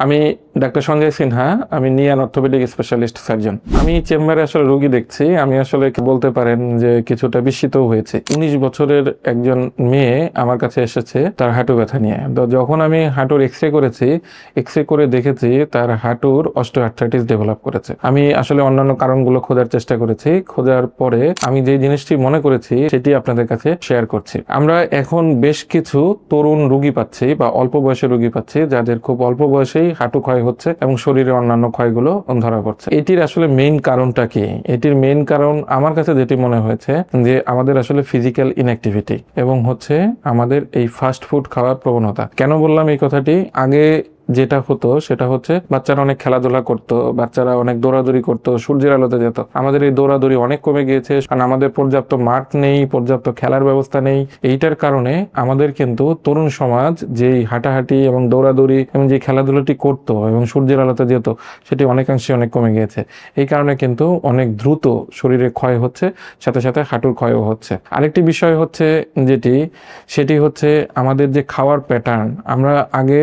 আমি ডাক্তার সঞ্জয় সিনহা, আমি নি অ্যান্ড অর্থোপেডিক স্পেশালিস্ট সার্জন। আমি চেম্বারে আসলে রোগী দেখছি। আমি আসলে বলতে পারেন যে কিছুটা বিস্মিত হয়েছে। 19 বছরের একজন মেয়ে আমার কাছে এসেছে তার হাঁটু ব্যথা নিয়ে। তো যখন আমি হাঁটুর এক্সরে করেছি, এক্সরে করে দেখেছি তার হাঁটুর অস্টিওআর্থ্রাইটিস ডেভেলপ করেছে। আমি আসলে অন্যান্য কারণগুলো খোঁজার চেষ্টা করেছি। খোঁজার পরে আমি যে জিনিসটি মনে করেছি সেটি আপনাদের কাছে শেয়ার করছি। আমরা এখন বেশ কিছু তরুণ রোগী পাচ্ছি বা অল্প বয়সের রোগী পাচ্ছি যাদের খুব অল্প বয়সেই হাঁটু ক্ষয় হচ্ছে এবং শরীরের অন্যান্য ক্ষয়গুলো ধরা পড়ছে। এটির আসলে মেইন কারণটা কি? এটির মেইন কারণ আমার কাছে যেটি মনে হয়েছে যে আমাদের আসলে ফিজিক্যাল ইনঅ্যাক্টিভিটি এবং হচ্ছে আমাদের এই ফাস্ট ফুড খাওয়ার প্রবণতা। কেন বললাম এই কথাটি? আগে যেটা হতো সেটা হচ্ছে বাচ্চারা অনেক খেলাধুলা করতো, বাচ্চারা অনেক দৌড়াদৌড়ি করতো, সূর্যের আলোতে যেত। আমাদের এই দৌড়াদৌড়ি অনেক কমে গিয়েছে, কারণ আমাদের পর্যাপ্ত মাঠ নেই, পর্যাপ্ত খেলার ব্যবস্থা নেই। এইটার কারণে আমাদের কিন্তু তরুণ সমাজ যেই হাঁটাহাঁটি এবং দৌড়াদৌড়ি এবং যে খেলাধুলাটি করতো এবং সূর্যের আলোতে যেত সেটি অনেকাংশে অনেক কমে গিয়েছে। এই কারণে কিন্তু অনেক দ্রুত শরীরে ক্ষয় হচ্ছে, সাথে সাথে হাঁটুর ক্ষয়ও হচ্ছে। আরেকটি বিষয় হচ্ছে সেটি হচ্ছে আমাদের যে খাওয়ার প্যাটার্ন। আমরা আগে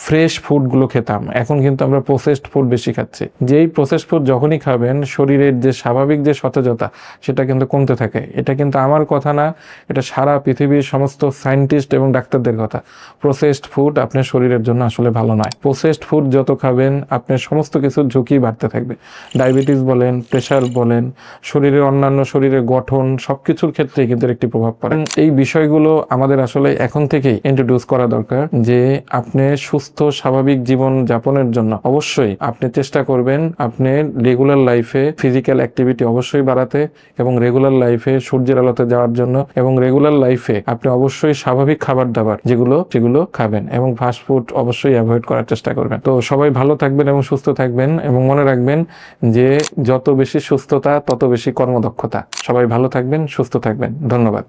ফ্রেশ ফুডগুলো খেতাম, এখন কিন্তু আমরা প্রসেসড ফুড বেশি খাচ্ছি। যেই প্রসেসড ফুড যখনই খাবেন শরীরের যে স্বাভাবিক যে সতেজতা সেটা কিন্তু কমতে থাকে। এটা কিন্তু আমার কথা না, এটা সারা পৃথিবীর সমস্ত সায়েন্টিস্ট এবং ডাক্তারদের কথা। প্রসেসড ফুড আপনার শরীরের জন্য আসলে ভালো নয়। প্রসেসড ফুড যত খাবেন আপনার সমস্ত কিছুর ঝুঁকি বাড়তে থাকবে। ডায়াবেটিস বলেন, প্রেশার বলেন, শরীরের অন্যান্য শরীরের গঠন সবকিছুর ক্ষেত্রেই কিন্তু একটি প্রভাব পড়ে। এই বিষয়গুলো আমাদের আসলে এখন থেকেই ইন্ট্রোডিউস করা দরকার যে আপনি সুস্থ স্বাভাবিক জীবন যাপনের জন্য অবশ্যই আপনি চেষ্টা করবেন আপনি রেগুলার লাইফে ফিজিক্যাল অ্যাক্টিভিটি অবশ্যই বাড়াতে এবং রেগুলার লাইফে সূর্যের আলোতে যাওয়ার জন্য এবং রেগুলার লাইফে আপনি অবশ্যই স্বাভাবিক খাবার দাবার সেগুলো খাবেন এবং ফাস্ট ফুড অবশ্যই অ্যাভয়েড করার চেষ্টা করবেন। তো সবাই ভালো থাকবেন এবং সুস্থ থাকবেন এবং মনে রাখবেন যে যত বেশি সুস্থতা তত বেশি কর্মদক্ষতা। সবাই ভালো থাকবেন, সুস্থ থাকবেন। ধন্যবাদ।